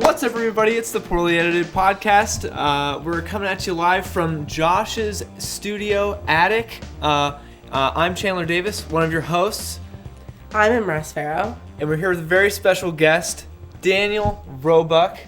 What's up, everybody? It's the Poorly Edited Podcast. We're coming at you live from Josh's studio attic. I'm Chandler Davis, one of your hosts. I'm Imres Farrow. And we're here with a very special guest, Daniel Roebuck.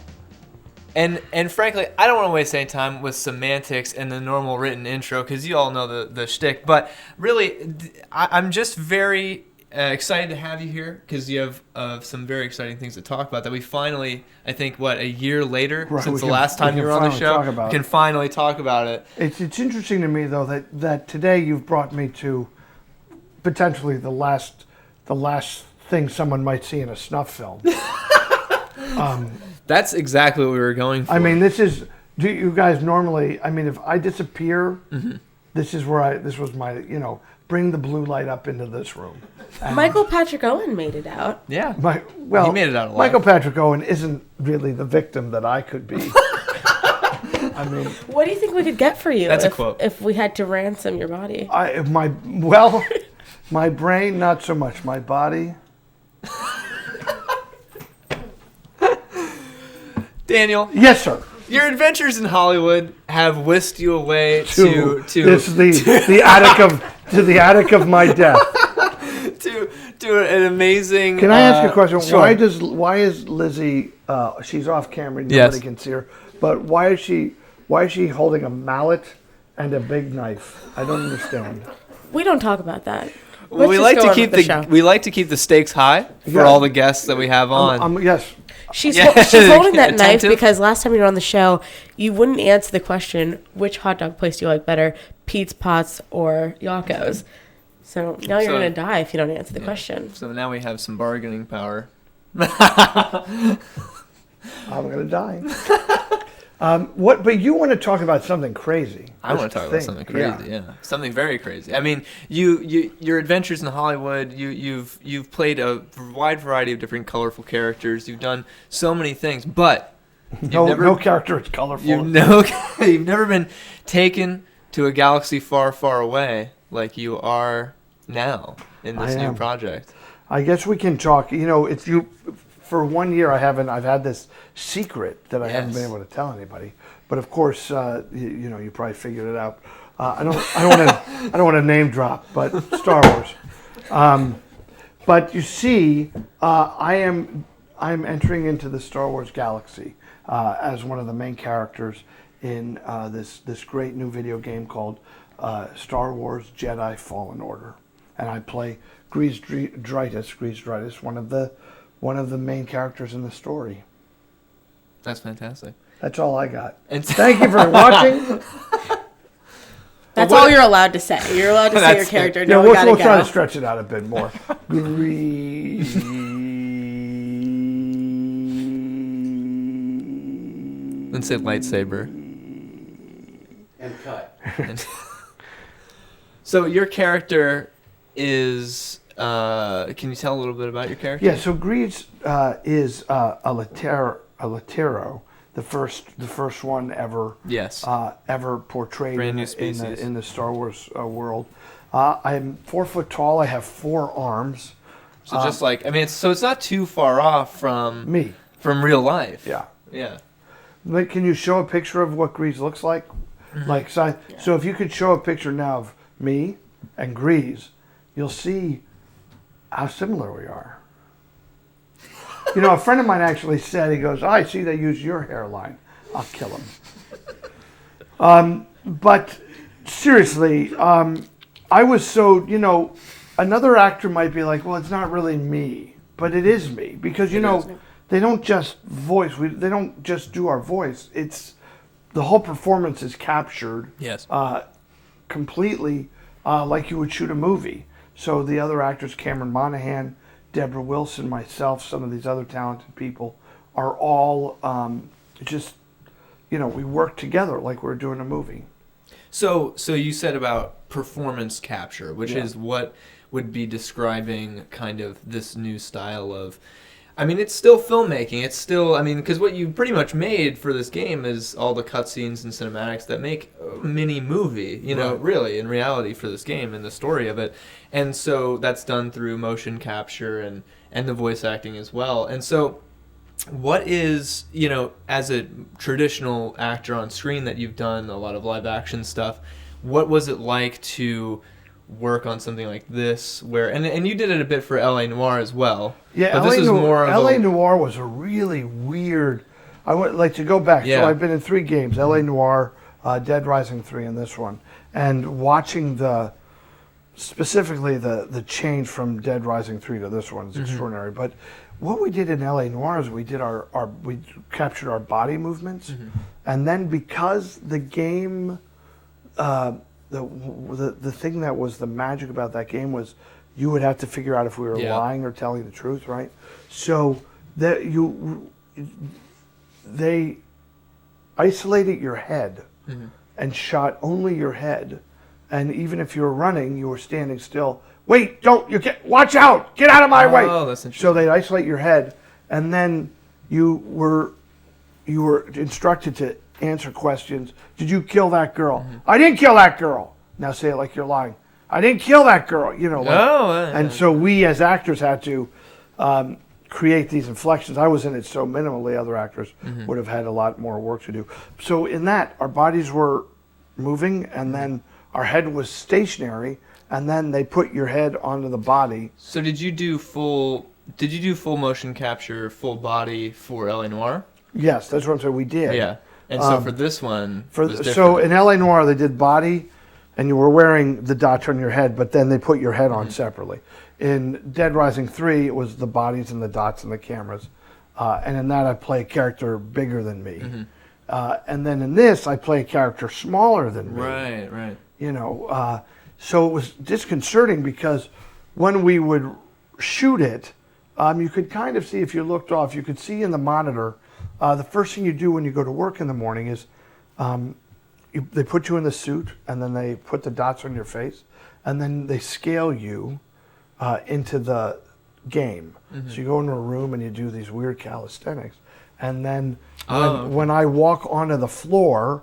And frankly, I don't want to waste any time with semantics and the normal written intro, because you all know the shtick. But really, I'm just very excited to have you here, because you have some very exciting things to talk about that we finally, I think, a year later, since the last time you were on the show, we can finally talk about it. It's interesting to me, though, that today you've brought me to potentially the last thing someone might see in a snuff film. That's exactly what we were going for. I mean, do you guys normally, I mean, if I disappear, this was my, bring the blue light up into this room. And Michael Patrick Owen made it out. Yeah. he made it out alive. Michael Patrick Owen isn't really the victim that I could be. I mean, what do you think we could get for you That's a quote. If we had to ransom your body? My brain, not so much. My body. Daniel. Yes, sir. Your adventures in Hollywood have whisked you away to the attic of my death. to an amazing. Can I ask you a question? Sure. Why is Lizzie? She's off camera. Nobody can see her. But why is she holding a mallet and a big knife? I don't understand. We don't talk about that. Well, we like to keep the stakes high for all the guests that we have on. Yes. She's holding that knife because last time you were on the show, you wouldn't answer the question, which hot dog place do you like better, Pete's, Potts, or Yakko's? So now you're going to die if you don't answer the question. So now we have some bargaining power. I'm going to die. But you want to talk about something crazy. I want to talk about something crazy, yeah. Something very crazy. I mean, your adventures in Hollywood, you've played a wide variety of different colorful characters. You've done so many things, but no character is colorful. You've never been taken to a galaxy far, far away like you are now in this new project. I guess we can talk. It's you. For 1 year, I've had this secret that I haven't been able to tell anybody. But of course, you probably figured it out. I don't want to name drop, but Star Wars. But you see, I'm entering into the Star Wars galaxy as one of the main characters in this great new video game called Star Wars Jedi Fallen Order, and I play Greez Dritus, one of the main characters in the story. That's fantastic. That's all I got. And thank you for watching. That's all you're allowed to say. You're allowed to say your character. No, we'll try to stretch it out a bit more. Greez. Then say lightsaber. And cut. So your character is... can you tell a little bit about your character? Yeah, so Greez is a Latero, the first one ever. Yes. Ever portrayed Brand new species in the Star Wars world. I'm 4 foot tall. I have 4 arms. So it's not too far off from me, from real life. Yeah. Yeah. But can you show a picture of what Greez looks like? Mm-hmm. So if you could show a picture now of me and Greez, you'll see how similar we are. A friend of mine actually said, he goes, I see they use your hairline. I'll kill him. But seriously, I was so, another actor might be like, well, it's not really me, but it is me. Because, they don't just voice, they don't just do our voice. It's, the whole performance is captured completely like you would shoot a movie. So the other actors, Cameron Monaghan, Deborah Wilson, myself, some of these other talented people, are all we work together like we're doing a movie. So you said about performance capture, which is what would be describing kind of this new style of... I mean, it's still filmmaking. It's still, because what you pretty much made for this game is all the cutscenes and cinematics that make a mini movie, really, in reality for this game and the story of it. And so that's done through motion capture and the voice acting as well. And so what is, as a traditional actor on screen that you've done a lot of live action stuff, what was it like to work on something like this where and you did it a bit for LA Noire as well. Yeah, but this is more of LA Noire was a really weird. I would like to go back. Yeah. So I've been in 3 games: LA Noire, Dead Rising 3, and this one, and watching specifically the change from Dead Rising 3 to this one is extraordinary. But what we did in LA Noire is we captured our body movements, and then because the game. The thing that was the magic about that game was you would have to figure out if we were lying or telling the truth, right? So that they isolated your head and shot only your head, and even if you were running, you were standing still. Wait, watch out! Get out of my way! Oh, that's interesting. So they'd isolate your head, and then you were instructed to answer questions. Did you kill that girl? I didn't kill that girl. Now say it like you're lying. I didn't kill that girl. And so we as actors had to create these inflections. I was in it so minimally. Other actors would have had a lot more work to do. So in that, our bodies were moving, and then our head was stationary, and then they put your head onto the body. So did you do full motion capture, full body for LA Noire? Yes, that's what I'm saying. We did. Yeah. And so for this one, so in LA Noire they did body, and you were wearing the dots on your head, but then they put your head on separately. In Dead Rising 3, it was the bodies and the dots and the cameras, and in that I play a character bigger than me, and then in this I play a character smaller than me. Right. So it was disconcerting because when we would shoot it, you could kind of see if you looked off, you could see in the monitor. The first thing you do when you go to work in the morning is they put you in the suit, and then they put the dots on your face, and then they scale you into the game. So you go into a room and you do these weird calisthenics. And then when I walk onto the floor,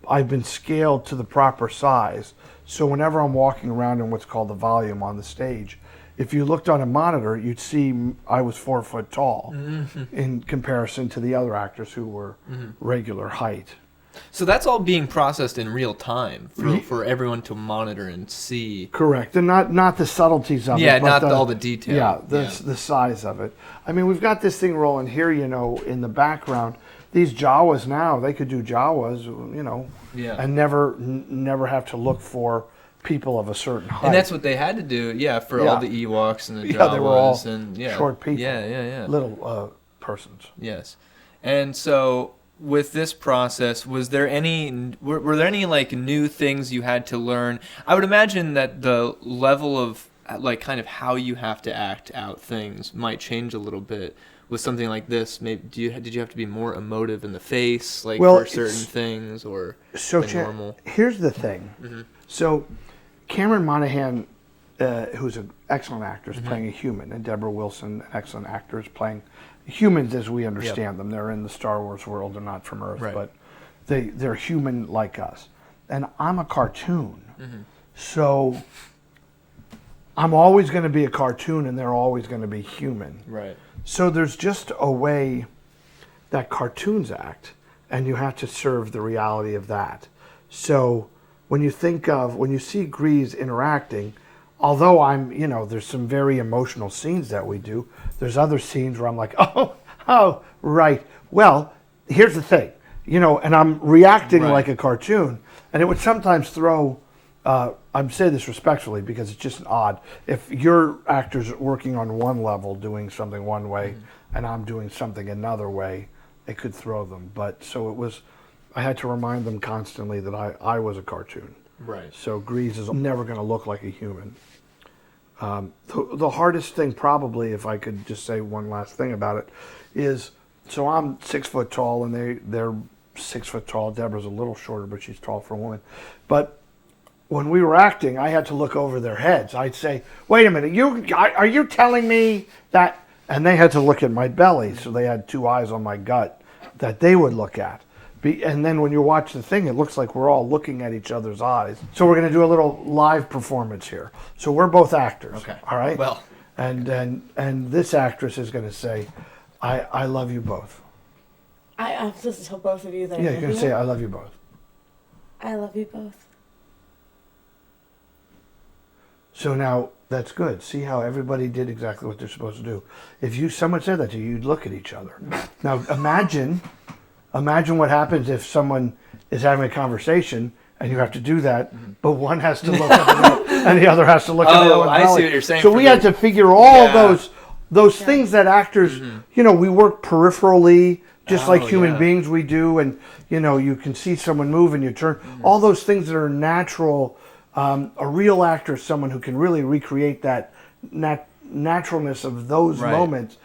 I've been scaled to the proper size. So whenever I'm walking around in what's called the volume on the stage, if you looked on a monitor, you'd see I was 4 foot tall in comparison to the other actors who were regular height. So that's all being processed in real time for everyone to monitor and see. Correct, and not the subtleties of it. Yeah, not all the detail. Yeah, the size of it. I mean, we've got this thing rolling here, in the background. These Jawas now, they could do Jawas, and never have to look for people of a certain height. And that's what they had to do, for all the Ewoks and the Jawas. They were all and, short people. Yeah. Little persons. Yes. And so with this process, were there any like new things you had to learn? I would imagine that the level of like kind of how you have to act out things might change a little bit with something like this. Maybe did you have to be more emotive in the face, like for certain things, or normal? Here's the thing. So Cameron Monaghan, who's an excellent actor, is playing a human, and Deborah Wilson, an excellent actor, is playing humans as we understand them. They're in the Star Wars world. They're not from Earth, but they're human like us. And I'm a cartoon, so I'm always going to be a cartoon, and they're always going to be human. Right. So there's just a way that cartoons act, and you have to serve the reality of that. So when you see Greez interacting, although there's some very emotional scenes that we do, there's other scenes where I'm like, oh, right. Well, here's the thing, and I'm reacting like a cartoon, and it would sometimes throw, I'm saying this respectfully because it's just odd. If your actor's working on one level, doing something one way, and I'm doing something another way, it could throw them. But so I had to remind them constantly that I was a cartoon. Right. So Greez is never going to look like a human. The hardest thing, probably, if I could just say one last thing about it, is so I'm 6 foot tall and they're 6 foot tall. Deborah's a little shorter, but she's tall for a woman. But when we were acting, I had to look over their heads. I'd say, "Wait a minute, are you telling me that?" And they had to look at my belly, so they had 2 eyes on my gut that they would look at. And then when you watch the thing, it looks like we're all looking at each other's eyes. So we're going to do a little live performance here. So we're both actors. Okay. All right. Well. And this actress is going to say, I love you both. I'm supposed to tell both of you that. Yeah, you're gonna say I love you both. I love you both. So now that's good. See how everybody did exactly what they're supposed to do. If someone said that to you, you'd look at each other. Now imagine what happens if someone is having a conversation and you have to do that, but one has to look at the other, and the other has to look at the other. Oh, I see what you're saying. So we had to figure all those things that actors, we work peripherally, just like human beings we do, and you can see someone move and you turn. All those things that are natural. A real actor is someone who can really recreate that naturalness of those moments.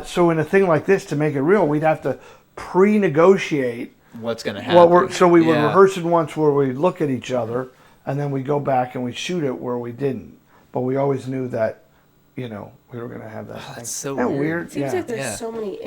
So in a thing like this, to make it real, we'd have to pre-negotiate what's going to happen. So we would rehearse it once where we look at each other, and then we go back and we shoot it where we didn't. But we always knew that, we were going to have that thing. That's so weird. It seems like there's so many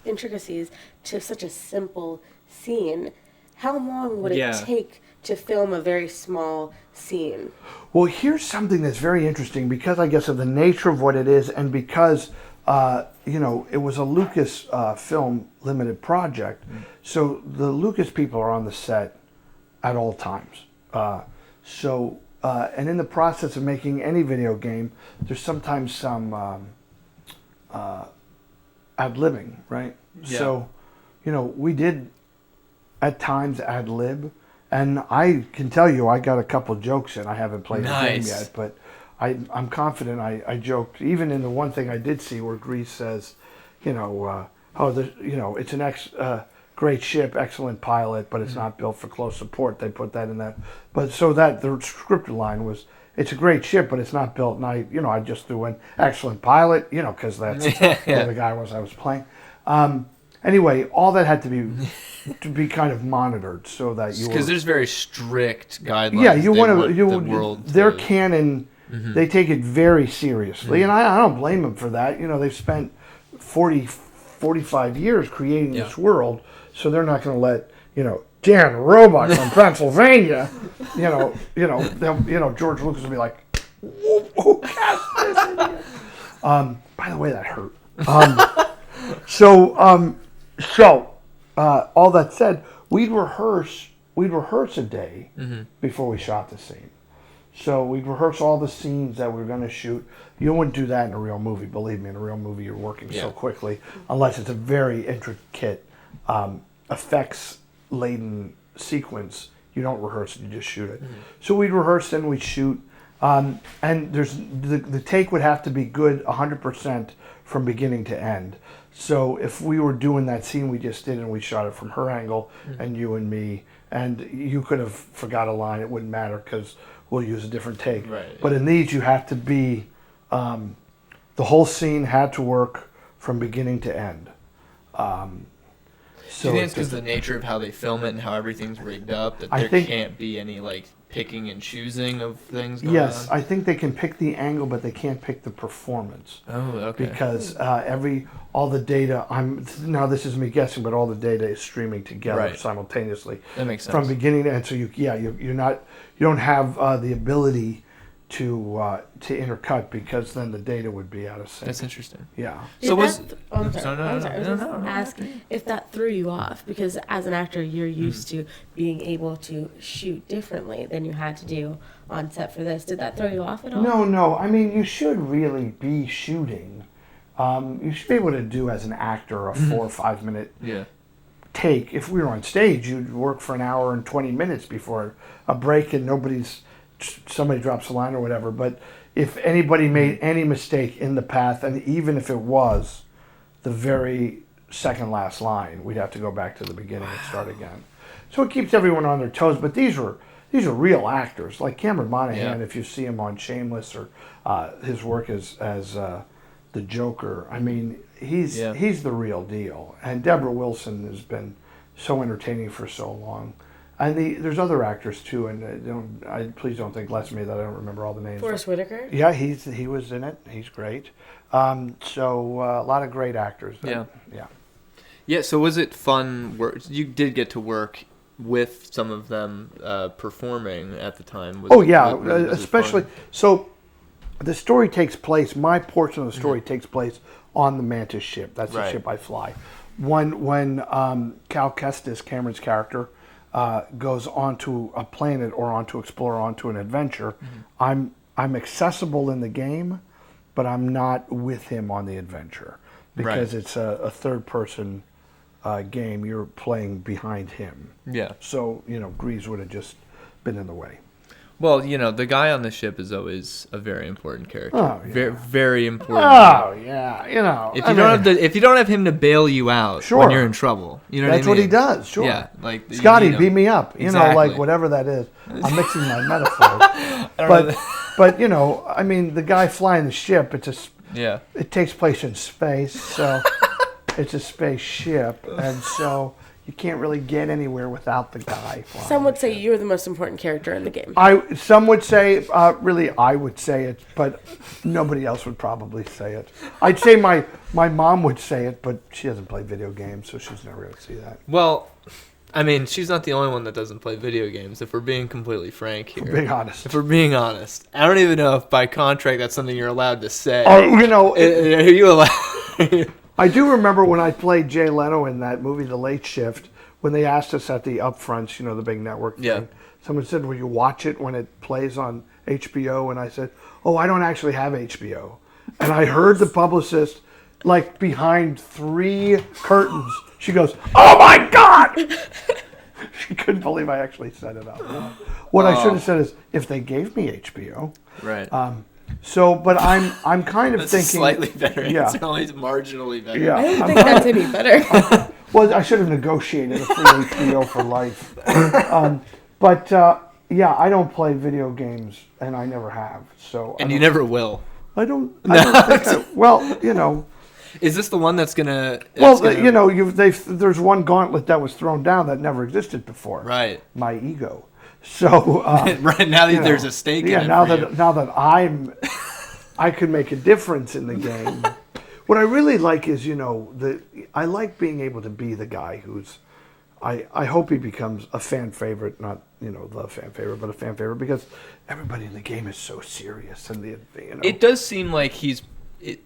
intricacies to such a simple scene. How long would it take to film a very small scene? Well, here's something that's very interesting because I guess of the nature of what it is, and because it was a Lucas film limited project, so the Lucas people are on the set at all times. And in the process of making any video game, there's sometimes some ad-libbing, right? Yeah. So, we did at times ad-lib. And I can tell you, I got a couple jokes in. I haven't played the game yet, but I'm confident I joked. Even in the one thing I did see where Greez says, it's an great ship, excellent pilot, but it's not built for close support. They put that in that. But so that the scripted line was, it's a great ship, but it's not built. And I just threw in excellent pilot, because that's where the guy was I was playing. Anyway, all that had to be kind of monitored so that because there's very strict guidelines. Yeah, their canon. They take it very seriously, and I don't blame them for that. They've spent 45 years creating this world, so they're not going to let Dan Roebuck from Pennsylvania. George Lucas will be like, who cast this? By the way, that hurt. So, all that said, we'd rehearse a day before we shot the scene. So we'd rehearse all the scenes that we were going to shoot. You wouldn't do that in a real movie. Believe me, in a real movie, you're working so quickly, unless it's a very intricate, effects-laden sequence. You don't rehearse it; you just shoot it. So we'd rehearse, then we'd shoot, and the take would have to be good 100% from beginning to end. So if we were doing that scene we just did and we shot it from her angle and you and me, and you could have forgot a line, it wouldn't matter because we'll use a different take. Right. But in these, you have to be, the whole scene had to work from beginning to end. So do you think it's because of the nature of how they film it and how everything's rigged up that there can't be any picking and choosing of things going on? Yes, I think they can pick the angle, but they can't pick the performance. Oh, okay. Because all the data, now this is me guessing, but all the data is streaming together simultaneously. That makes sense. From beginning to end, so you don't have the ability to intercut because then the data would be out of sync. That's interesting. Yeah. So I was ask if that threw you off, because as an actor you're used to being able to shoot differently than you had to do on set for this. Did that throw you off at all? No. I mean, you should really be shooting. You should be able to do as an actor a 4 or 5 minute take. If we were on stage, you'd work for an hour and 20 minutes before a break and somebody drops a line or whatever. But if anybody made any mistake in the path, and even if it was the very second last line, we'd have to go back to the beginning and start again. So it keeps everyone on their toes. But these are real actors, like Cameron Monaghan. If you see him on Shameless or his work as the Joker, I mean, he's the real deal. And Deborah Wilson has been so entertaining for so long. And there's other actors too, and please don't think less of me that I don't remember all the names. Forrest Whitaker? Yeah, he was in it. He's great. So a lot of great actors. Yeah. So was it fun? You did get to work with some of them performing at the time. Was especially so. The story takes place. My portion of the story takes place on the Mantis ship. That's the ship I fly. When Cal Kestis, Cameron's character, goes onto a planet or onto explore onto an adventure, I'm accessible in the game, but I'm not with him on the adventure because it's a third person game. You're playing behind him. Yeah. So Greez would have just been in the way. Well, the guy on the ship is always a very important character. Oh, yeah. Very, very important. Oh yeah, If you don't have him to bail you out when you're in trouble, that's what he does. Sure. Yeah, like Scotty, beat me up. Exactly. Like whatever that is. I'm mixing my metaphors. But the guy flying the ship, it takes place in space, so it's a spaceship, and so you can't really get anywhere without the guy flying. Some would say you're the most important character in the game. Some would say, really, I would say it, but nobody else would probably say it. I'd say my mom would say it, but she doesn't play video games, so she's never going to see that. Well, she's not the only one that doesn't play video games, if we're being completely frank here. If we're being honest. I don't even know if by contract that's something you're allowed to say. Are you allowed? I do remember when I played Jay Leno in that movie, The Late Shift, when they asked us at the upfronts, the big network thing. Yeah. Someone said, will you watch it when it plays on HBO? And I said, I don't actually have HBO. And I heard the publicist, like behind 3 curtains, she goes, oh my God! She couldn't believe I actually said it out loud. What I should have said is, if they gave me HBO. Right. But I'm kind of that's thinking slightly better. Yeah. It's always marginally better. Yeah. I don't think that's any better. Well, I should have negotiated a free HBO for life. I don't play video games, and I never have. And you never will. I don't think Is this the one that's gonna? There's one gauntlet that was thrown down that never existed before. Right. My ego. So right now that there's a stake. Yeah. In it now for that I can make a difference in the game. What I really like is I like being able to be the guy who's. I hope he becomes a fan favorite, not the fan favorite, but a fan favorite because everybody in the game is so serious and It does seem like he's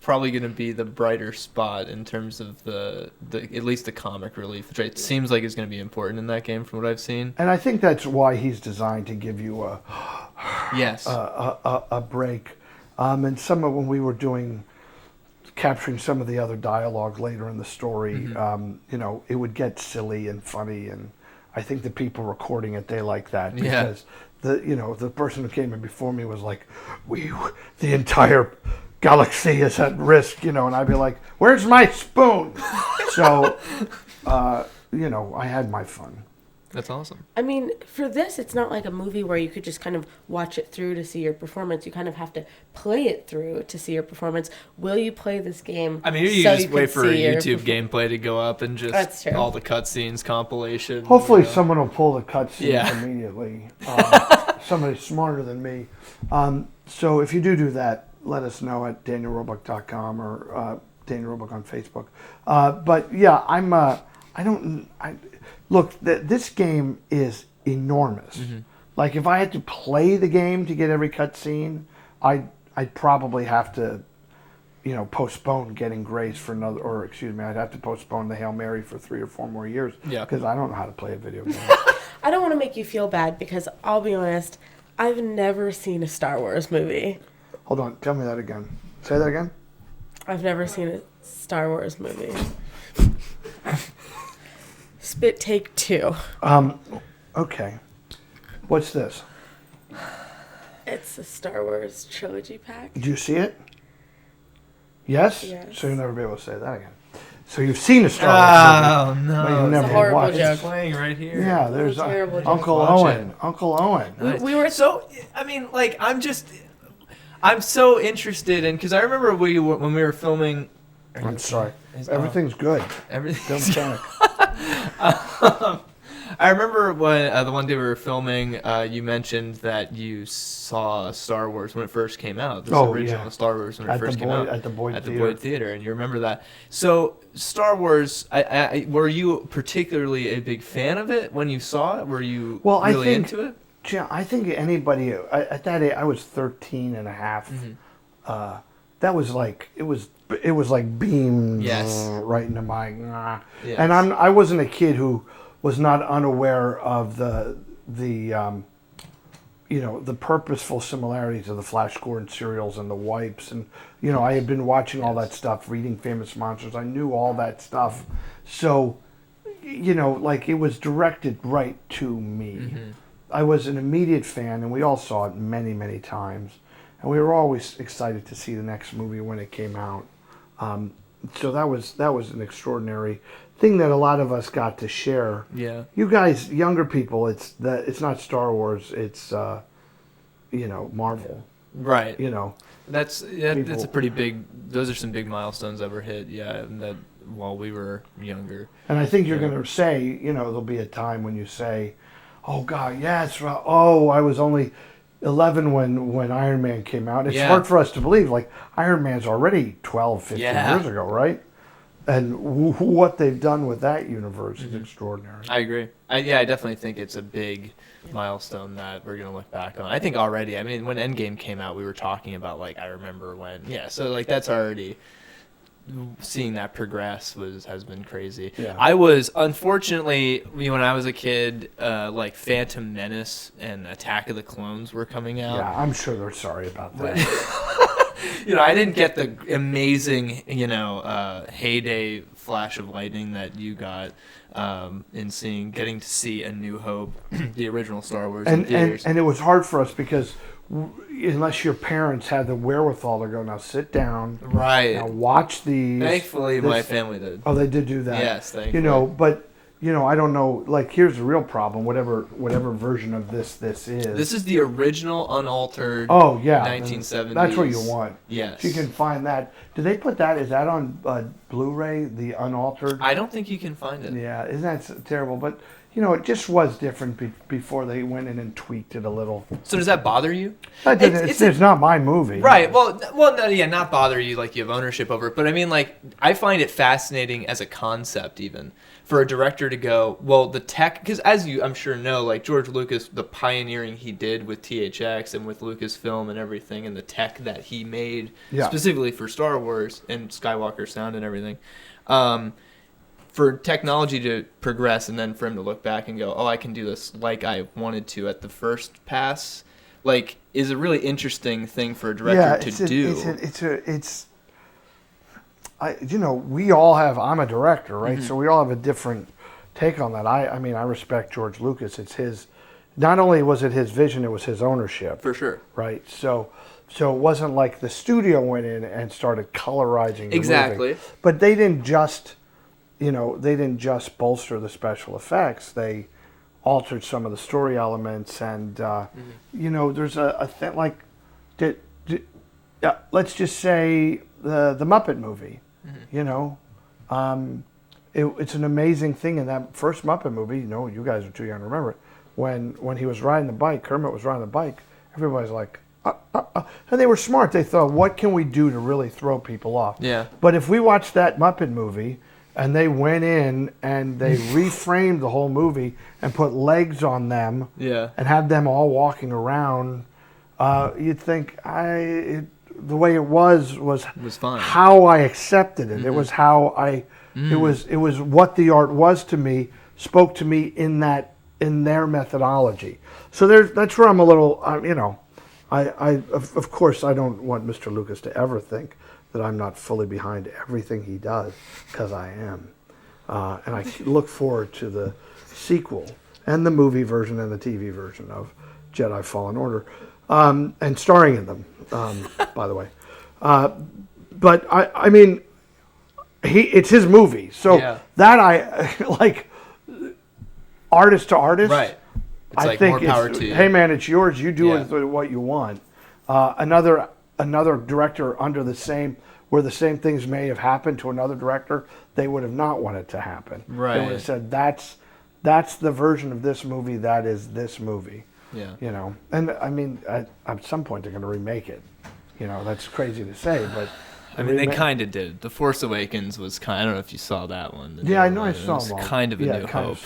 probably going to be the brighter spot in terms of the at least the comic relief, which it seems like is going to be important in that game from what I've seen. And I think that's why he's designed to give you a break. And some of when we were capturing some of the other dialogue later in the story, it would get silly and funny, and I think the people recording it, they like that because the person who came in before me was like, the entire galaxy is at risk, and I'd be like, where's my spoon? So, I had my fun. That's awesome. For this, it's not like a movie where you could just kind of watch it through to see your performance. You kind of have to play it through to see your performance. Will you play this game? You just wait for a YouTube gameplay to go up and just all the cutscenes compilation. Hopefully someone will pull the cutscenes immediately. Somebody smarter than me. So if you do that, let us know at danielroebuck.com or Daniel Roebuck on Facebook. Look, this game is enormous. Mm-hmm. Like, if I had to play the game to get every cutscene, I'd probably have to, postpone getting Grace for I'd have to postpone the Hail Mary for 3 or 4 more years. Yeah. Because I don't know how to play a video game. I don't want to make you feel bad because I'll be honest, I've never seen a Star Wars movie. Hold on, tell me that again. Say that again. I've never seen a Star Wars movie. Spit take 2. Okay. What's this? It's a Star Wars trilogy pack. Did you see it? Yes? Yes. So you'll never be able to say that again. So you've seen a Star Wars movie. Oh, no. But you've never horrible watched joke. It's playing right here. Yeah, there's Uncle Owen. Uncle Owen. Nice. We were so, I'm so interested in, because I remember when we were filming. I'm sorry. Everything's good. Everything's Don't panic. I remember when the one day we were filming, you mentioned that you saw Star Wars when it first came out. The original Star Wars when it first came out. At the Boyd Theater, and you remember that. So, Star Wars, were you particularly a big fan of it when you saw it? Were you into it? Yeah, I think anybody, at that age, I was 13 and a half. Mm-hmm. That was like, it was it was like beamed right into my. Yes. And I wasn't a kid who was not unaware of the the purposeful similarities of the Flash Gordon serials and the wipes, and I had been watching all that stuff, reading Famous Monsters. I knew all that stuff, so like it was directed right to me. Mm-hmm. I was an immediate fan, and we all saw it many, many times, and we were always excited to see the next movie when it came out. So that was an extraordinary thing that a lot of us got to share. Yeah. You guys, younger people, it's not Star Wars, it's Marvel. Right. That's a pretty big. Those are some big milestones that were hit. Yeah, that while we were younger. And I think you're going to say, there'll be a time when you say, "Oh God, yes, oh, I was only 11 when Iron Man came out." It's hard for us to believe. Like Iron Man's already 12, 15 years ago, right? And what they've done with that universe is extraordinary. I agree. I definitely think it's a big milestone that we're going to look back on. I think already, I mean, when Endgame came out, we were talking about, like, I remember when, so, like, that's already, seeing that progress has been crazy. Yeah. I was, unfortunately, when I was a kid, like, Phantom Menace and Attack of the Clones were coming out. Yeah, I'm sure they're sorry about that. I didn't get the amazing, heyday flash of lightning that you got in getting to see A New Hope, the original Star Wars in theaters. And it was hard for us because unless your parents had the wherewithal to go, now sit down, right? Now watch these. Thankfully, my family did. Oh, they did do that. Yes, thankfully. But. I don't know, like, here's the real problem, whatever version of this is. This is the original, unaltered 1970s. That's what you want. Yes. If you can find that. Did they put that, is that on Blu-ray, the unaltered? I don't think you can find it. Yeah, isn't that terrible? But, it just was different before they went in and tweaked it a little. So does that bother you? It's not my movie. Right, well, not bother you like you have ownership over it, but I mean, like, I find it fascinating as a concept even. For a director to go, well, the tech, because as you, I'm sure, know, like George Lucas, the pioneering he did with THX and with Lucasfilm and everything, and the tech that he made specifically for Star Wars and Skywalker sound and everything, for technology to progress and then for him to look back and go, oh, I can do this like I wanted to at the first pass, like, is a really interesting thing for a director to do. We all have, I'm a director, right? Mm-hmm. So we all have a different take on that. I mean, I respect George Lucas. It's his, not only was it his vision, it was his ownership. For sure. Right? So it wasn't like the studio went in and started colorizing the movie. But they didn't just, bolster the special effects. They altered some of the story elements and, there's a thing like, let's just say the Muppet movie. Mm-hmm. It's an amazing thing in that first Muppet movie. You guys are too young to remember it. When he was riding the bike, Kermit was riding the bike. Everybody's like, and they were smart. They thought, what can we do to really throw people off? Yeah. But if we watched that Muppet movie and they went in and they reframed the whole movie and put legs on them, and had them all walking around, you'd think the way it was fine. How I accepted it. Mm-hmm. It was how it was what the art was to me, spoke to me in their methodology. So that's where I'm a little, of course I don't want Mr. Lucas to ever think that I'm not fully behind everything he does, because I am. And I look forward to the sequel and the movie version and the TV version of Jedi Fallen Order. And starring in them, by the way. But I mean, it's his movie, so that I like, artist to artist. Right. It's I think more power to you. Hey man, it's yours. You do with what you want. Another director where the same things may have happened to another director, they would have not wanted to happen. Right. They would have said that's the version of this movie that is this movie. Yeah. And I mean, at some point they're going to remake it. That's crazy to say, but I mean, they kind of did. The Force Awakens was I don't know if you saw that one. I know I saw it. It was kind of a New Hope.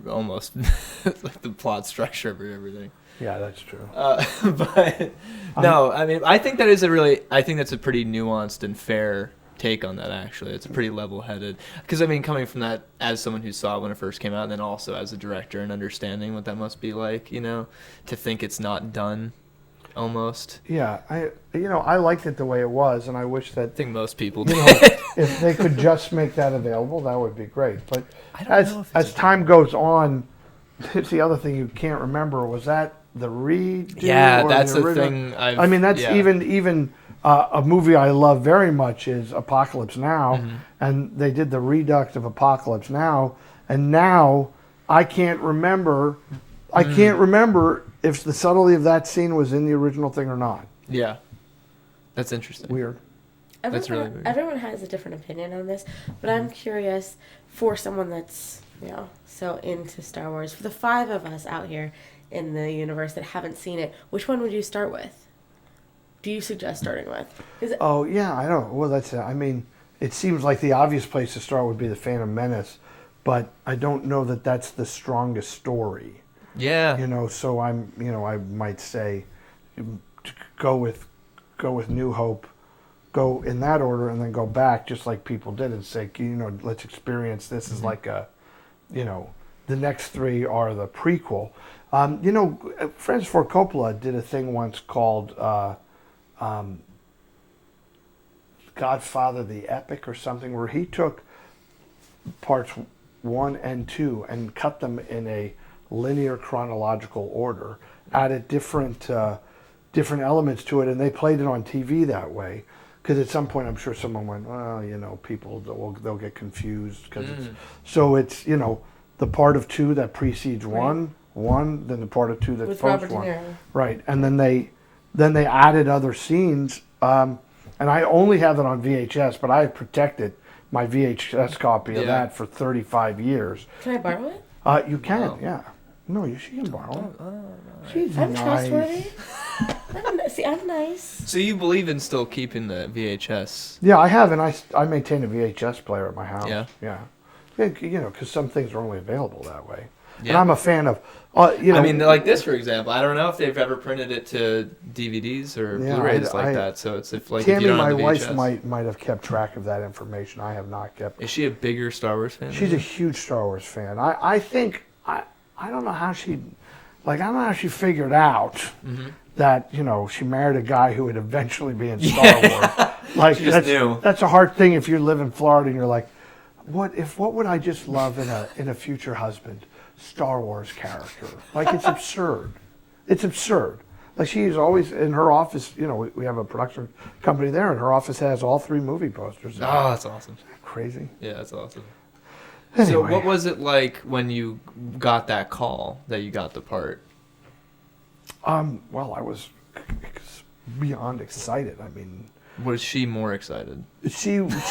Almost like the plot structure of everything. Yeah, that's true. But no, I mean, I think that's a pretty nuanced and fair take on that. Actually, it's pretty level-headed. Because I mean, coming from that as someone who saw it when it first came out, and then also as a director and understanding what that must be like, to think it's not done. Almost. Yeah, I liked it the way it was, and I wish that. I think most people did. If they could just make that available, that would be great. But I don't know if as time goes on, it's the other thing you can't remember. Was that the redo? Yeah, or that's the the original? thing. I mean, that's even a movie I love very much is Apocalypse Now, and they did the redux of Apocalypse Now, and now I can't remember. I can't remember if the subtlety of that scene was in the original thing or not. Yeah. That's interesting. Weird. That's really weird. Everyone has a different opinion on this, but I'm curious for someone that's, so into Star Wars, for the 5 of us out here in the universe that haven't seen it, which one would you start with? Do you suggest starting with? Oh, yeah, I don't. Well, that's it. I mean, it seems like the obvious place to start would be the Phantom Menace, but I don't know that that's the strongest story. Yeah. So I might say go with New Hope, go in that order, and then go back just like people did and say, let's experience this as like a, the next 3 are the prequel. Francis Ford Coppola did a thing once called Godfather the Epic or something, where he took parts 1 and 2 and cut them in a linear chronological order, added different elements to it, and they played it on TV that way. Because at some point, I'm sure someone went, well, people they'll get confused because it's the part of 2 that precedes one, then the part of 2 that post 1, right? And then they added other scenes, and I only have it on VHS, but I have protected my VHS copy of that for 35 years. Can I borrow it? You can, yeah. No, she can borrow it. She's I'm nice. trustworthy. I'm nice. So you believe in still keeping the VHS? Yeah, I have, and I maintain a VHS player at my house. Yeah? Yeah. Because some things are only available that way. Yeah. And I'm a fan of, I mean, like this, for example. I don't know if they've ever printed it to DVDs or Blu-rays that. So it's if Tammy, you don't my have the wife, VHS. might have kept track of that information. I have not kept. Is she a bigger Star Wars fan? She's a huge Star Wars fan. I think I don't know how she figured out that she married a guy who would eventually be in Star Wars. Like she just knew. That's a hard thing if you live in Florida and you're like, what would I just love in a future husband? Star Wars character. Like, it's absurd. It's absurd. Like, she's always in her office. We have a production company there, and her office has all 3 movie posters. Oh, that's awesome. Crazy. Yeah, that's awesome. Anyway. So what was it like when you got that call that you got the part? Well, I was beyond excited. I mean, was she more excited? She was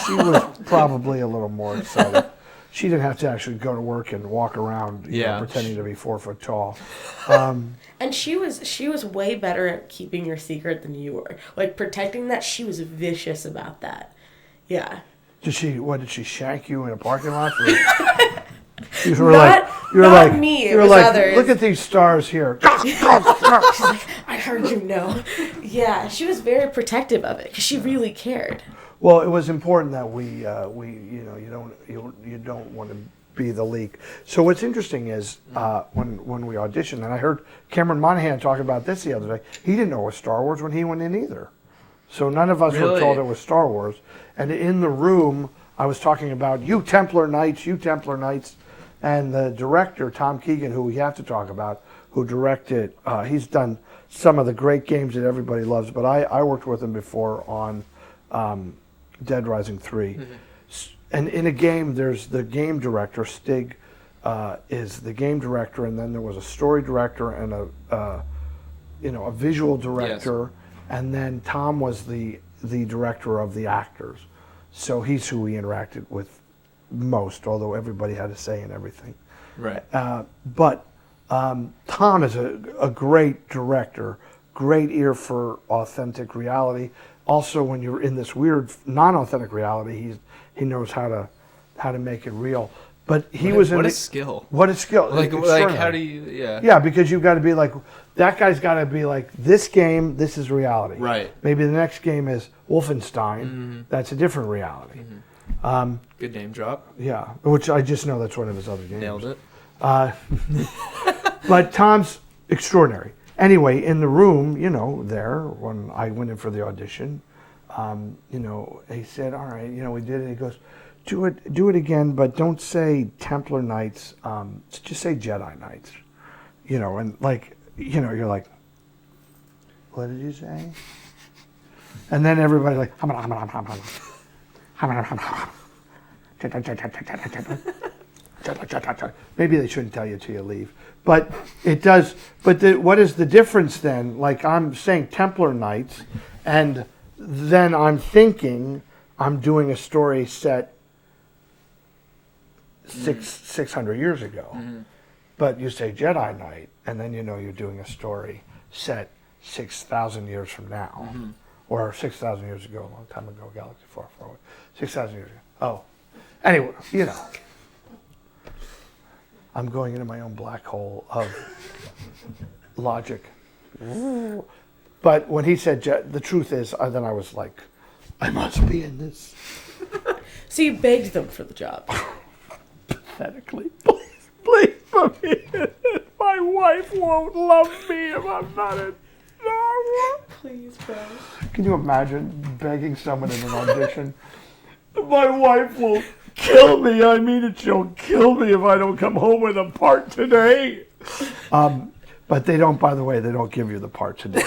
probably a little more excited. She didn't have to actually go to work and walk around, pretending to be 4 foot tall. And she was way better at keeping your secret than you were. Like, protecting that, she was vicious about that. Yeah. Did she shank you in a parking lot? You were not me. It was others. Look at these stars here. She's like, I heard you know. Yeah, she was very protective of it because she really cared. Well, it was important that we you don't want to be the leak. So what's interesting is when we auditioned, and I heard Cameron Monaghan talking about this the other day. He didn't know it was Star Wars when he went in either. So none of us were told it was Star Wars. And in the room, I was talking about you Templar Knights, and the director Tom Keegan, who we have to talk about, who directed. He's done some of the great games that everybody loves. But I worked with him before on Dead Rising 3. Mm-hmm. And in a game, there's the game director, Stig is the game director, and then there was a story director and a visual director, and then Tom was the director of the actors. So he's who we interacted with most, although everybody had a say in everything. Right. But Tom is a great director, great ear for authentic reality. Also, when you're in this weird non-authentic reality, he knows how to make it real. But he was in what a skill. What a skill. Like how do you, yeah. Yeah, because you've got to be like, that guy's got to be like, this game, this is reality. Right. Maybe the next game is Wolfenstein. That's a different reality. Good name drop. Yeah, which I just know that's one of his other games. Nailed it. But Tom's extraordinary. Anyway, in the room, there, when I went in for the audition, he said, all right, we did it. He goes, do it again, but don't say Templar Knights, just say Jedi Knights. And you're like, what did you say? And then everybody's like, maybe they shouldn't tell you till you leave. But it does, what is the difference then? Like I'm saying Templar Knights, and then I'm thinking I'm doing a story set 600 years ago. But you say Jedi Knight, and then you're doing a story set 6,000 years from now. Or 6,000 years ago, a long time ago, galaxy far, far away. 6,000 years ago. Oh. Anyway, I'm going into my own black hole of logic. But when he said, the truth is, then I was like, I must be in this. So you begged them for the job. Pathetically. Please put me in it. My wife won't love me if I'm not in Star Wars. Please, bro. Can you imagine begging someone in an audition? My wife will kill me. I mean, she'll kill me if I don't come home with a part today. But they don't, by the way, they don't give you the part today.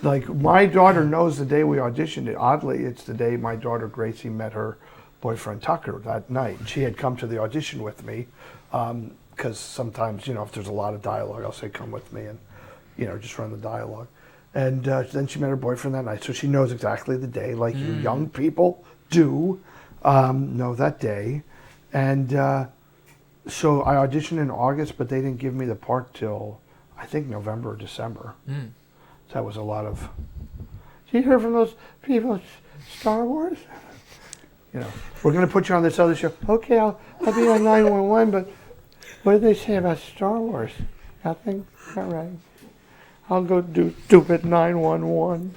Like, my daughter knows the day we auditioned it. Oddly, it's the day my daughter Gracie met her boyfriend Tucker that night. She had come to the audition with me because sometimes, if there's a lot of dialogue, I'll say, come with me and, just run the dialogue. And then she met her boyfriend that night. So she knows exactly the day, like you young people do know that day. And so I auditioned in August, but they didn't give me the part till, I think, November or December. So that was a lot of, did you hear from those people, Star Wars? We're going to put you on this other show. Okay, I'll be on 911, but what did they say about Star Wars? Nothing? All right. I'll go do stupid 911.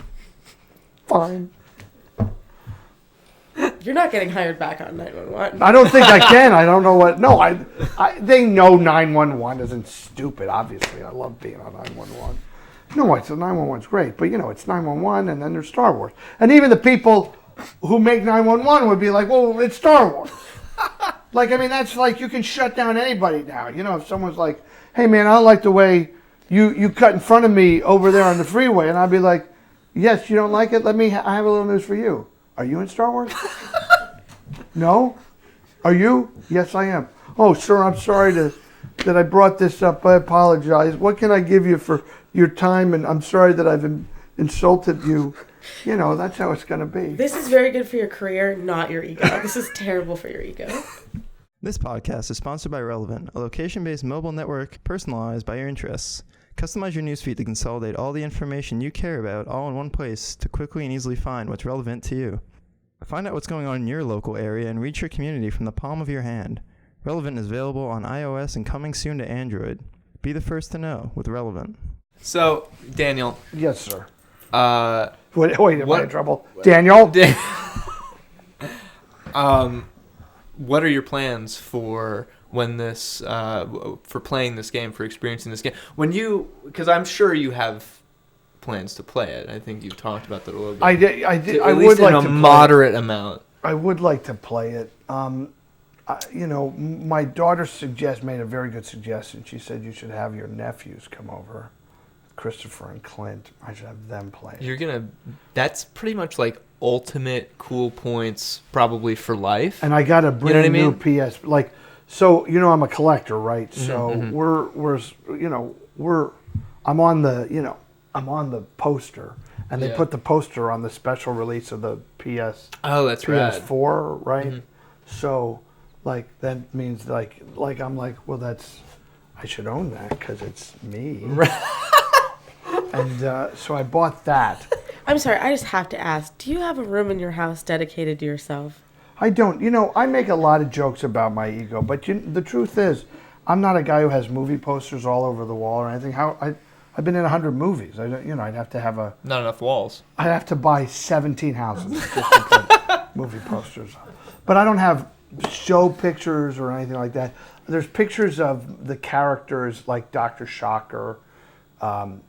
Fine. You're not getting hired back on 911. I don't think I can. I don't know what. No, they know 911 isn't stupid, obviously. I love being on 911. No, I said 911's great, but it's 911 and then there's Star Wars. And even the people who make 911 would be like, well, it's Star Wars. That's like, you can shut down anybody now. If someone's like, hey man, I don't like the way you cut in front of me over there on the freeway, and I'd be like, yes, you don't like it? I have a little news for you. Are you in Star Wars? No? Are you? Yes, I am. Oh, sir, I'm sorry that I brought this up. I apologize. What can I give you for your time? And I'm sorry that I've insulted you. That's how it's going to be. This is very good for your career, not your ego. This is terrible for your ego. This podcast is sponsored by Relevant, a location-based mobile network personalized by your interests. Customize your newsfeed to consolidate all the information you care about all in one place to quickly and easily find what's relevant to you. Find out what's going on in your local area and reach your community from the palm of your hand. Relevant is available on iOS and coming soon to Android. Be the first to know with Relevant. So, Daniel. Yes, sir. Wait, am I in trouble? Daniel? What are your plans for when this, for playing this game, for experiencing this game? Because I'm sure you have plans to play it. I think you've talked about that a little bit. I did. I at would least like in a to moderate amount. I would like to play it. My daughter made a very good suggestion. She said you should have your nephews come over, Christopher and Clint. I should have them play it. That's pretty much like ultimate cool points probably for life. And I got a brand new PS. So I'm a collector, right? So I'm on the poster, and they put the poster on the special release of the that's PS4, right? Mm-hmm. So that means I'm like, well, I should own that because it's me. And so I bought that. I'm sorry, I just have to ask, do you have a room in your house dedicated to yourself? I don't. You know, I make a lot of jokes about my ego, but the truth is, I'm not a guy who has movie posters all over the wall or anything. I've been in 100 movies. I'd have to have not enough walls. I'd have to buy 17 houses just to put movie posters on. But I don't have show pictures or anything like that. There's pictures of the characters like Dr. Shocker.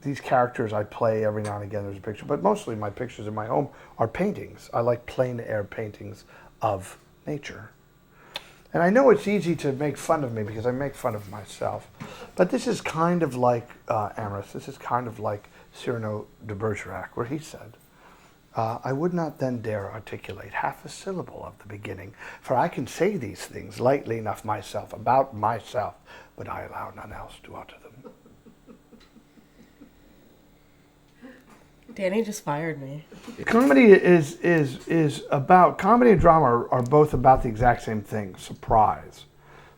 These characters I play every now and again. There's a picture, but mostly my pictures in my home are paintings. I like plein air paintings of nature. And I know it's easy to make fun of me because I make fun of myself. But this is kind of like Amherst. This is kind of like Cyrano de Bergerac, where he said, I would not then dare articulate half a syllable of the beginning, for I can say these things lightly enough myself, about myself, but I allow none else to utter them. Danny just fired me. Comedy is about, comedy and drama are both about the exact same thing, surprise.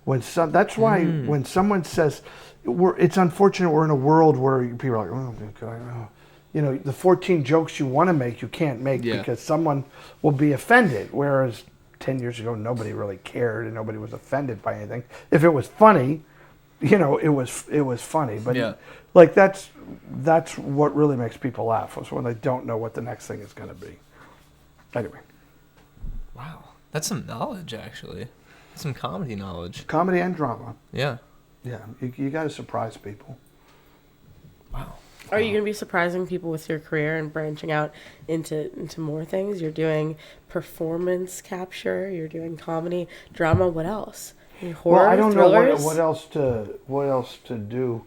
That's why when someone says, it's unfortunate we're in a world where people are like, oh, God, you know, the 14 jokes you want to make, you can't make because someone will be offended. Whereas 10 years ago, nobody really cared and nobody was offended by anything. If it was funny, you know, it was funny. But like that's what really makes people laugh, is when they don't know what the next thing is going to be. Anyway. Wow. That's some knowledge, actually. Some comedy knowledge. Comedy and drama. Yeah. Yeah. You got to surprise people. Wow. Are you going to be surprising people with your career and branching out into more things? You're doing performance capture. You're doing comedy, drama. What else? Horror, well, I don't thrillers? know what else to do.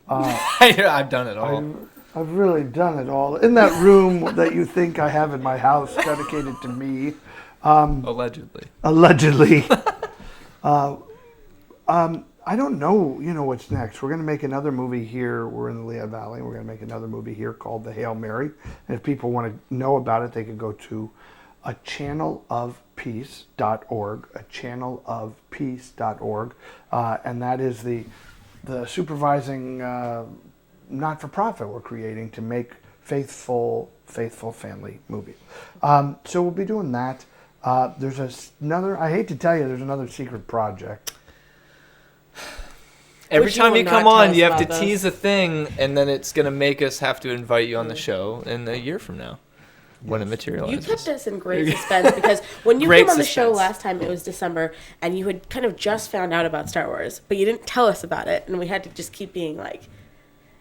I've done it all. I've really done it all. In that room that you think I have in my house dedicated to me. Allegedly. I don't know, what's next. We're going to make another movie here. We're in the Lehigh Valley. We're going to make another movie here called The Hail Mary. And if people want to know about it, they can go to a channelofpeace.org, and that is the supervising not-for-profit we're creating to make faithful family movies. So we'll be doing that. There's another, I hate to tell you, there's another secret project. Every Which time you you will come not tell on, us you have to about tease a thing, and then it's going to make us have to invite you on the show in a year from now when it materializes. You kept us in great suspense because when you came on the show last time, it was December, and you had kind of just found out about Star Wars, but you didn't tell us about it, and we had to just keep being like,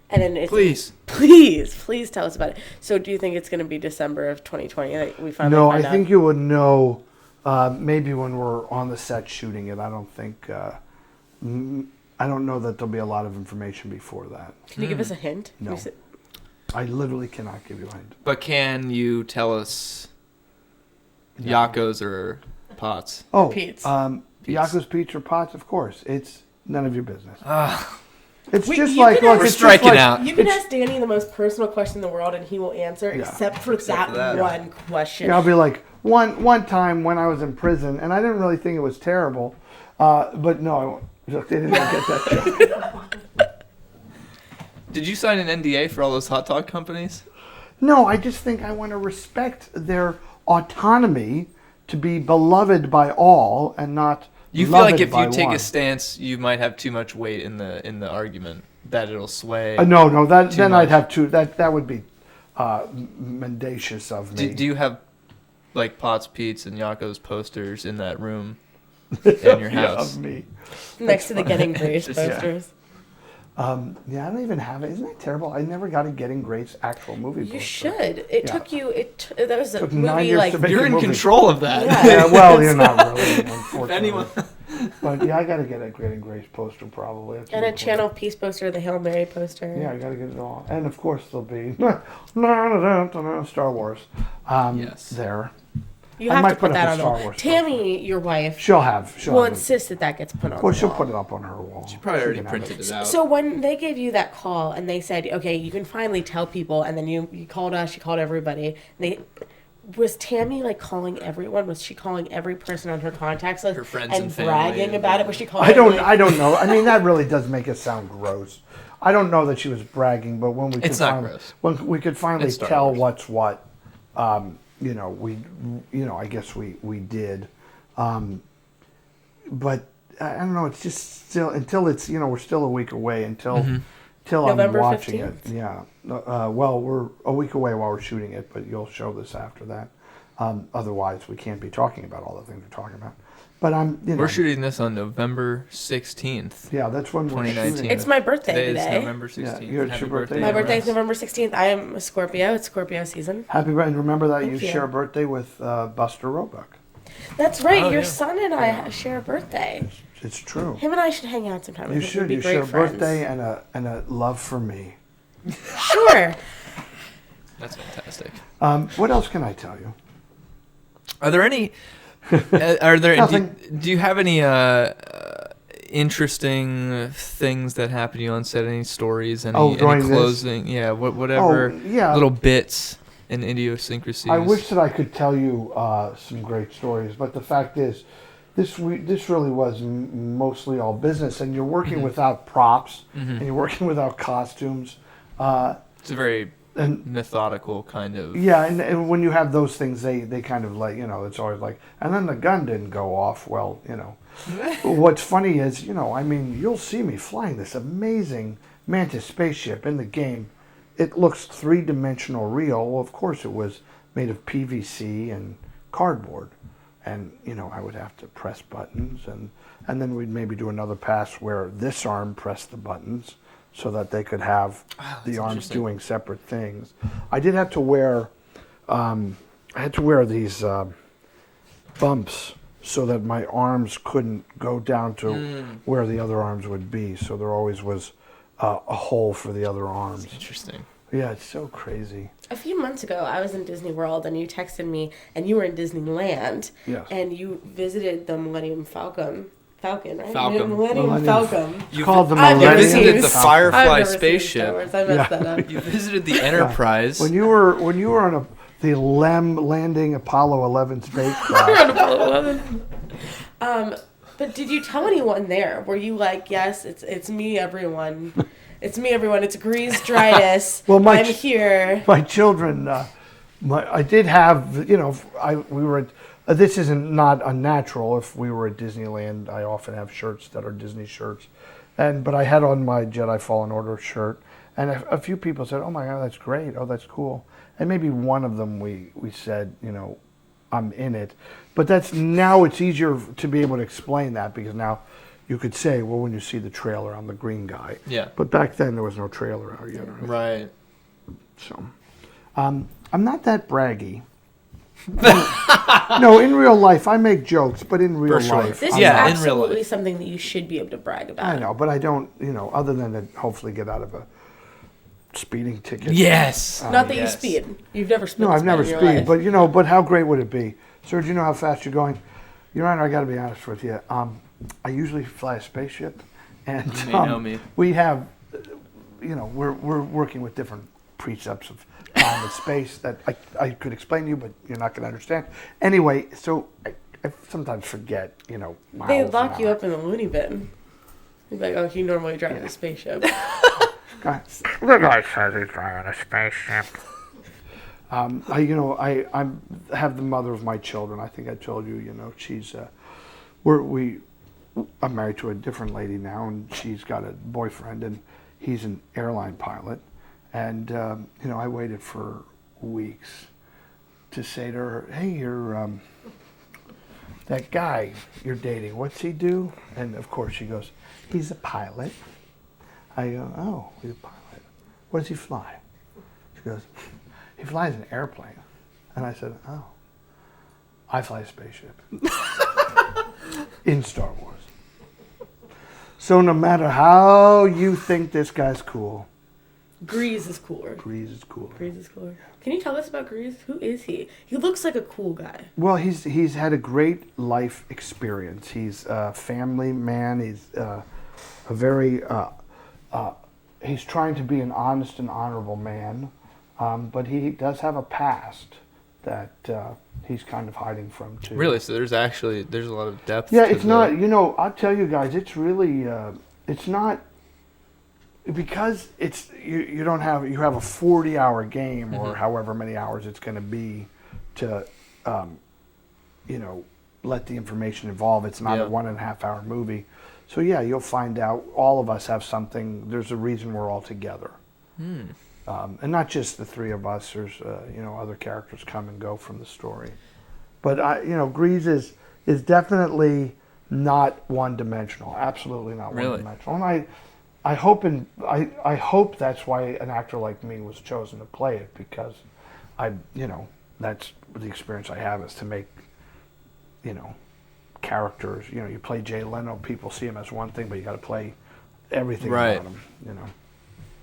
and then please tell us about it. So do you think it's going to be December of 2020 that we finally No, find I out? think you would know maybe when we're on the set shooting it. I don't think... I don't know that there'll be a lot of information before that. Can you give us a hint? No. I literally cannot give you a hint. But can you tell us Yakos or Pots? Oh, Pete's. Yakos, Pete's, or Pots, of course. It's none of your business. It's Wait, just you like... can Look, We're it's striking just like, out. You can ask Danny the most personal question in the world, and he will answer, Yeah. except for that one question. Yeah, I'll be like, one time when I was in prison, and I didn't really think it was terrible, but no, I won't. Look, they didn't get that joke. Did you sign an NDA for all those hot dog companies? No, I just think I want to respect their autonomy to be beloved by all and not You feel like if by you take one. a stance, you might have too much weight in the argument that it'll sway. No, that then much. I'd have to. That would be mendacious of me. Do you have like Pots, Pete's, and Yakos posters in that room in your house? Of me. Next to the Getting Greez Just- posters. Yeah, I don't even have it. Isn't that terrible? I never got a Getting Greez actual movie poster. You should. It took you. That was a Took 9 movie years like. to make You're a in movie. control of that. Yeah, well, you're not really, unfortunately. Anyone. But yeah, I got to get a Getting Greez poster probably. That's And a really cool. Channel Peace poster, the Hail Mary poster. Yeah, I got to get it all. And of course there'll be Star Wars. Yes. There. You I have might to put put up that a on the Star wall. Wars Tammy, your wife, She'll will have it. insist that gets put on Well, the she'll wall. put it up on her wall. She probably already can have printed it out. So when they gave you that call and they said, okay, you can finally tell people, and then you called us, you called everybody, was Tammy like calling everyone? Was she calling every person on her contacts list Her friends and and family bragging and- about it? Was she calling? I don't everybody? know. I mean, that really does make it sound gross. I don't know that she was bragging, but when we could It's not finally, gross. when we could finally It's Star tell Wars. what's what, I guess we did. But I don't know. It's just still until it's we're still a week away until I'm November watching 15th? it. Yeah. Well, we're a week away while we're shooting it, but you'll show this after that. Otherwise, we can't be talking about all the things we're talking about. But we're shooting this on November 16th. Yeah, that's when we're 2019. shooting. It's my birthday Today today. is November 16th. Yeah, it's your birthday. My birthday is November 16th. I am a Scorpio. It's Scorpio season. Happy birthday. And remember that Thank you you. share a birthday with Buster Roebuck. That's right. Oh, Your yeah. son and I share a birthday. It's true. Him and I should hang out sometime. I You think should. we'd be You great share a friends. birthday and a love for me. Sure. That's fantastic. What else can I tell you? Are there any? Nothing. Do you have any interesting things that happen to you on set? Any stories? Any during this? closing? Yeah, whatever. Yeah. Little bits and idiosyncrasies. I wish that I could tell you some great stories, but the fact is, this really was mostly all business, and you're working without props, and you're working without costumes. It's a very And methodical kind of. yeah, and when you have those things, they kind of like it's always like, and then the gun didn't go off. Well, what's funny is you'll see me flying this amazing Mantis spaceship in the game. It looks 3-dimensional real. Well, of course, it was made of PVC and cardboard. And, I would have to press buttons. And then we'd maybe do another pass where this arm pressed the buttons so that they could have the arms doing separate things. I did have to wear, these bumps so that my arms couldn't go down to where the other arms would be. So there always was a hole for the other arms. Interesting. Yeah, it's so crazy. A few months ago, I was in Disney World, and you texted me, and you were in Disneyland, Yes. and you visited the Millennium Falcon, right? Falcon. Millennium Falcon. It's called the I've You never Millennium. seen visited the I've Firefly never seen Star spaceship. Wars. I messed that up. You visited the Enterprise. When you were on the LEM landing Apollo 11 spacecraft. But did you tell anyone there? Were you like, yes, it's me, everyone. It's me, everyone. It's Greez Dritus. Well, I'm here. My children, I did have, we were at, this isn't not unnatural. If we were at Disneyland, I often have shirts that are Disney shirts. But I had on my Jedi Fallen Order shirt. And a few people said, oh my God, that's great. Oh, that's cool. And maybe one of them we said, I'm in it. But now it's easier to be able to explain that because now you could say, well, when you see the trailer, I'm the green guy. Yeah. But back then there was no trailer out yet. Right. So, I'm not that braggy. No, in real life I make jokes, but in real For sure. life, This I'm is Yeah, not. in real absolutely life. something that you should be able to brag about. I know, but I don't. Other than to hopefully get out of a speeding ticket. Yes. Not that Yes. you speed. You've never speeded. No, I've never in your speeded, life. but how great would it be, sir? Do you know how fast you're going? Your Honor, I got to be honest with you. I usually fly a spaceship, and You may know me. we have, we're working with different precepts of time and space that I could explain to you, but you're not going to understand. Anyway, so I sometimes forget, miles They an lock you hour. up in the loony bin. You're like, oh, you normally drive a spaceship. Guy- The guy says he's driving a spaceship. I have the mother of my children. I think I told you. She's I'm married to a different lady now, and she's got a boyfriend, and he's an airline pilot. And I waited for weeks to say to her, "Hey, you're that guy you're dating. What's he do?" And of course she goes, "He's a pilot." I go, "Oh, he's a pilot. What does he fly?" She goes, "He flies an airplane." And I said, "Oh, I fly a spaceship." In Star Wars. So no matter how you think this guy's cool, Greez is cooler. Greez is cool. Greez is cooler. Can you tell us about Greez? Who is he? He looks like a cool guy. Well, he's had a great life experience. He's a family man. He's a very he's trying to be an honest and honorable man, but he does have a past that he's kind of hiding from too. Really? So there's a lot of depth. Yeah, to it's not. I'll tell you guys, it's really it's not. Because you don't have you have a 40-hour game or however many hours it's going to be to let the information evolve. It's not a 1.5 hour movie. So yeah, you'll find out all of us have something. There's a reason we're all together. And not just the three of us. There's other characters come and go from the story. But Greez is definitely not one-dimensional. Absolutely not one-dimensional. And I hope that's why an actor like me was chosen to play it, because that's the experience I have, is to make characters. You play Jay Leno, people see him as one thing, but you got to play everything about him.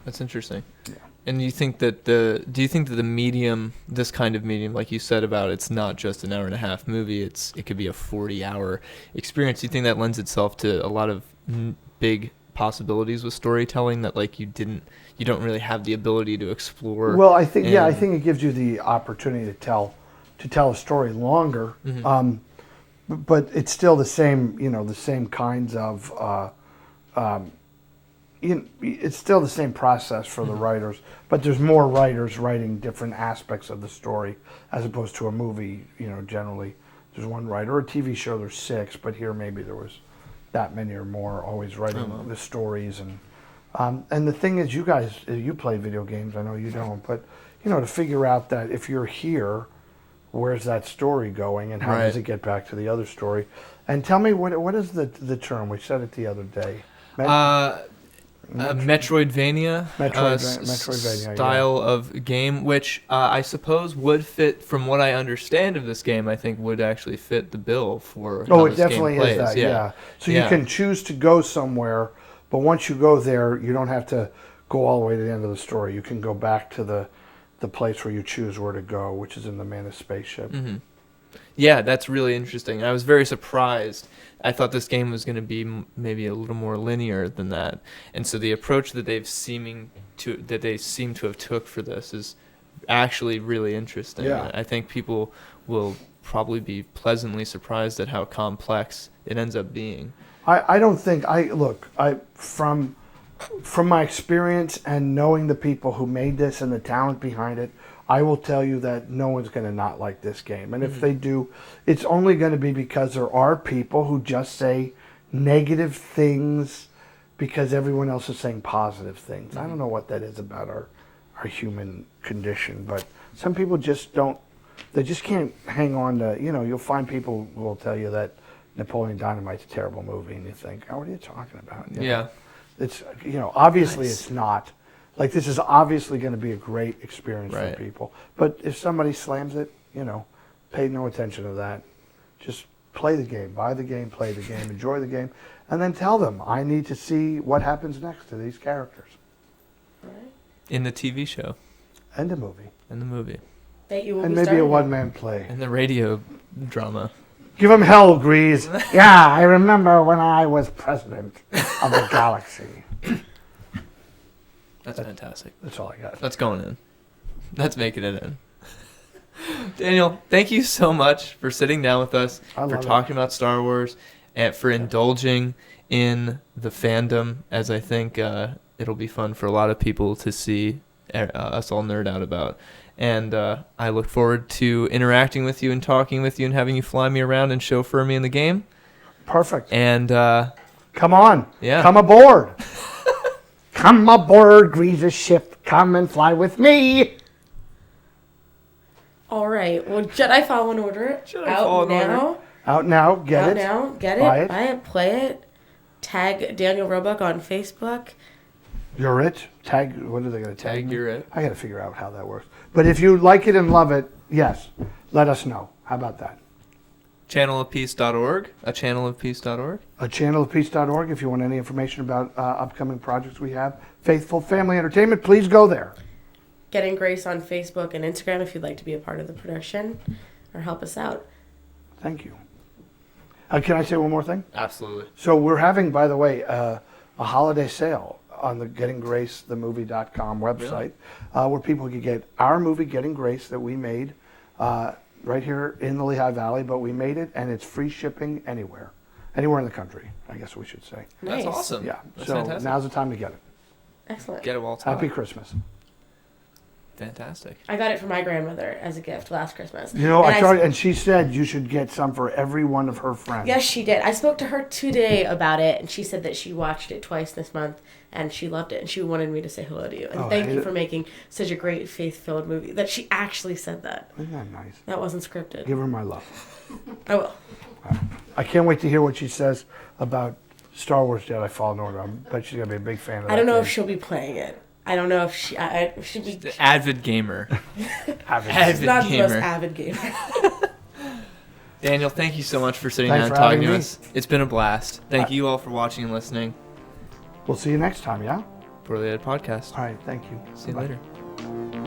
That's interesting. Yeah. And do you think that the medium, this kind of medium, like you said about, it's not just an 1.5-hour movie, it could be a 40-hour experience. Do you think that lends itself to a lot of big possibilities with storytelling that you don't really have the ability to explore? Well, I think it gives you the opportunity to tell a story longer. But it's still the same, the same kinds of it's still the same process for the writers, but there's more writers writing different aspects of the story as opposed to a movie. Generally there's one writer. Or a TV show, there's 6, but here maybe there was that many or more always writing the stories. And the thing is, you guys, you play video games. I know you don't, but to figure out that if you're here, where's that story going, and how does it get back to the other story? And tell me, what is the term? We said it the other day. Metroidvania, style of game, which I suppose would fit, from what I understand of this game, I think would actually fit the bill for how it this definitely game plays. is that, yeah. So you can choose to go somewhere, but once you go there, you don't have to go all the way to the end of the story. You can go back to the place where you choose where to go, which is in the Mantis spaceship. Yeah, that's really interesting. I was very surprised. I thought this game was going to be maybe a little more linear than that, and so the approach that they seem to have took for this is actually really interesting. Yeah. I think people will probably be pleasantly surprised at how complex it ends up being. I don't think from my experience and knowing the people who made this and the talent behind it, I will tell you that no one's going to not like this game. And if they do, it's only going to be because there are people who just say negative things because everyone else is saying positive things. I don't know what that is about our human condition, but some people just don't, they just can't hang on to, you'll find people who will tell you that Napoleon Dynamite's a terrible movie, and you think, oh, what are you talking about? It's, obviously it's not. This is obviously going to be a great experience for people. But if somebody slams it, pay no attention to that. Just play the game, buy the game, play the game, enjoy the game, and then tell them, I need to see what happens next to these characters. In the TV show. And the movie. And maybe a one-man play. And the radio drama. Give them hell, Greez. Yeah, I remember when I was president of the galaxy. That's fantastic. That's all I got. That's going in. That's making it in. Daniel, thank you so much for sitting down with us, for talking about Star Wars, and for indulging in the fandom, as I think it'll be fun for a lot of people to see us all nerd out about. And I look forward to interacting with you and talking with you and having you fly me around and chauffeur me in the game. Perfect. And come on. Yeah. Come aboard. Come aboard, Greez's ship. Come and fly with me. All right. Well, Jedi Fallen Order. Out now. Out now. Get it. Out now. Get it. Buy it. Play it. Tag Daniel Roebuck on Facebook. You're rich. Tag. What are they going to tag? You're it. I got to figure out how that works. But if you like it and love it, yes, let us know. How about that? Channelofpeace.org. A channelofpeace.org. A channelofpeace.org. If you want any information about upcoming projects we have, Faithful Family Entertainment, please go there. Getting Grace on Facebook and Instagram if you'd like to be a part of the production or help us out. Thank you. Can I say one more thing? Absolutely. So we're having, by the way, a holiday sale on the GettingGraceTheMovie.com website, where people can get our movie, Getting Grace, that we made right here in the Lehigh Valley, but we made it, and it's free shipping anywhere in the country, I guess we should say. Nice. That's awesome. Yeah, That's so fantastic. now's the time to get it. Excellent. Get it while it's hot. Happy Christmas. Fantastic. I got it for my grandmother as a gift last Christmas. You know, and she said you should get some for every one of her friends. Yes, she did. I spoke to her today about it, and she said that she watched it twice this month, and she loved it, and she wanted me to say hello to you. And thank you for making such a great faith-filled movie. That she actually said that. Isn't that nice? That wasn't scripted. Give her my love. I will. I can't wait to hear what she says about Star Wars Jedi Fallen Order. I bet she's going to be a big fan of that. I don't know if she'll be playing it. I don't know if she'd be... The avid gamer. She's not the most avid gamer. Daniel, thank you so much for sitting down and talking to us. It's been a blast. Thank you all for watching and listening. We'll see you next time, yeah? Poorly Edited Podcast. All right, thank you. See you later.